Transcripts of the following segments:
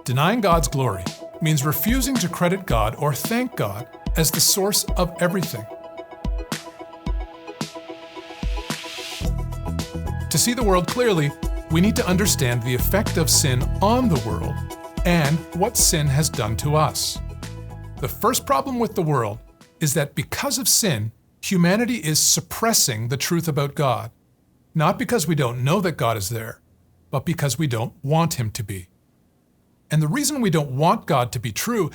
Denying God's glory means refusing to credit God or thank God as the source of everything. To see the world clearly, we need to understand the effect of sin on the world and what sin has done to us. The first problem with the world is that because of sin, humanity is suppressing the truth about God, not because we don't know that God is there, but because we don't want Him to be. And the reason we don't want God to be true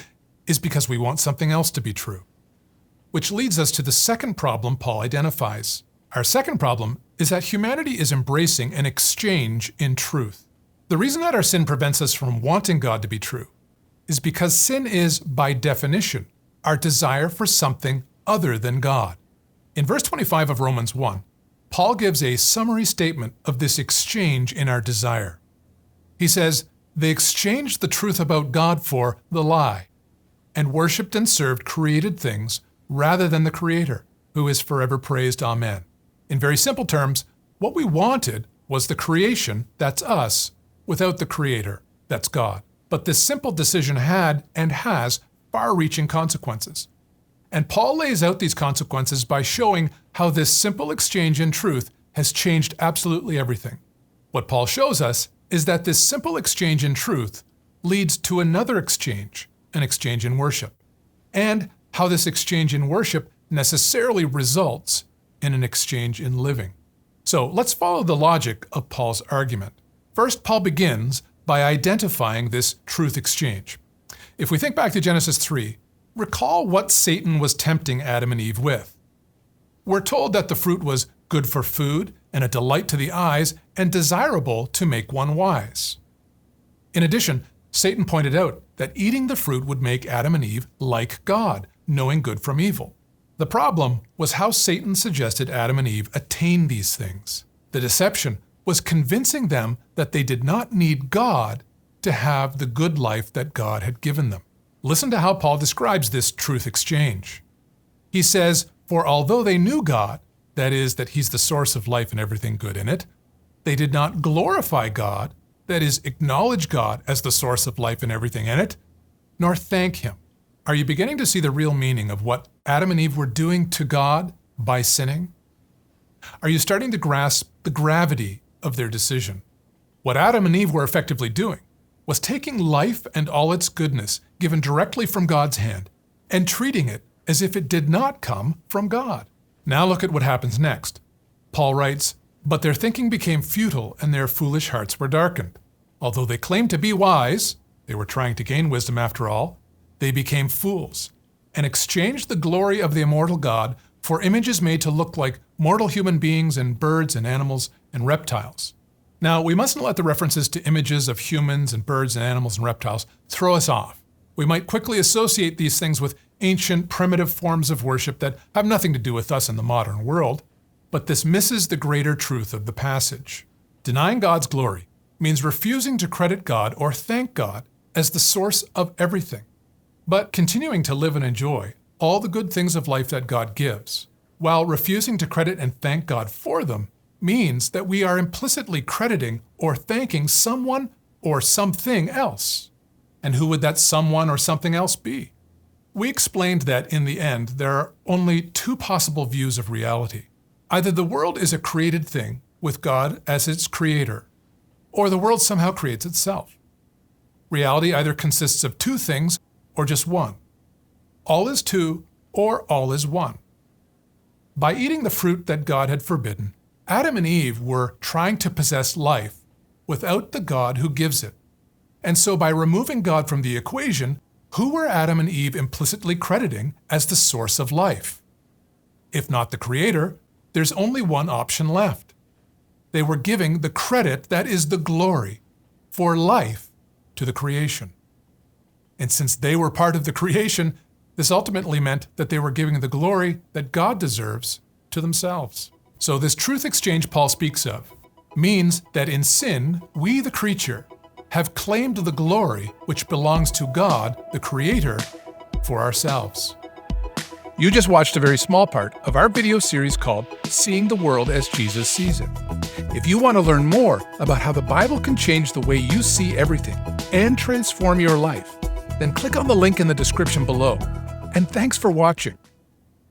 is because we want something else to be true. Which leads us to the second problem Paul identifies. Our second problem is that humanity is embracing an exchange in truth. The reason that our sin prevents us from wanting God to be true is because sin is, by definition, our desire for something other than God. In verse 25 of Romans 1, Paul gives a summary statement of this exchange in our desire. He says, "They exchanged the truth about God for the lie, and worshipped and served created things rather than the Creator, who is forever praised. Amen." In very simple terms, what we wanted was the creation, that's us, without the Creator, that's God. But this simple decision had and has far-reaching consequences. And Paul lays out these consequences by showing how this simple exchange in truth has changed absolutely everything. What Paul shows us is that this simple exchange in truth leads to another exchange, an exchange in worship, and how this exchange in worship necessarily results in an exchange in living. So let's follow the logic of Paul's argument. First, Paul begins by identifying this truth exchange. If we think back to Genesis 3, recall what Satan was tempting Adam and Eve with. We're told that the fruit was good for food and a delight to the eyes and desirable to make one wise. In addition, Satan pointed out that eating the fruit would make Adam and Eve like God, knowing good from evil. The problem was how Satan suggested Adam and Eve attain these things. The deception was convincing them that they did not need God to have the good life that God had given them. Listen to how Paul describes this truth exchange. He says, "For although they knew God, that is, that He's the source of life and everything good in it, they did not glorify God, that is, acknowledge God as the source of life and everything in it, nor thank Him." Are you beginning to see the real meaning of what Adam and Eve were doing to God by sinning? Are you starting to grasp the gravity of their decision? What Adam and Eve were effectively doing was taking life and all its goodness given directly from God's hand and treating it as if it did not come from God. Now look at what happens next. Paul writes, "But their thinking became futile and their foolish hearts were darkened. Although they claimed to be wise," they were trying to gain wisdom after all, "they became fools and exchanged the glory of the immortal God for images made to look like mortal human beings and birds and animals and reptiles." Now, we mustn't let the references to images of humans and birds and animals and reptiles throw us off. We might quickly associate these things with ancient, primitive forms of worship that have nothing to do with us in the modern world, but this misses the greater truth of the passage. Denying God's glory means refusing to credit God or thank God as the source of everything, but continuing to live and enjoy all the good things of life that God gives, while refusing to credit and thank God for them means that we are implicitly crediting or thanking someone or something else. And who would that someone or something else be? We explained that in the end, there are only two possible views of reality. Either the world is a created thing with God as its creator, or the world somehow creates itself. Reality either consists of two things or just one. All is two or all is one. By eating the fruit that God had forbidden, Adam and Eve were trying to possess life without the God who gives it. And so by removing God from the equation, who were Adam and Eve implicitly crediting as the source of life? If not the Creator, there's only one option left. They were giving the credit, that is the glory, for life to the creation. And since they were part of the creation, this ultimately meant that they were giving the glory that God deserves to themselves. So this truth exchange Paul speaks of means that in sin, we, the creature, have claimed the glory which belongs to God, the Creator, for ourselves. You just watched a very small part of our video series called Seeing the World as Jesus Sees It. If you want to learn more about how the Bible can change the way you see everything, and transform your life, then click on the link in the description below. And thanks for watching.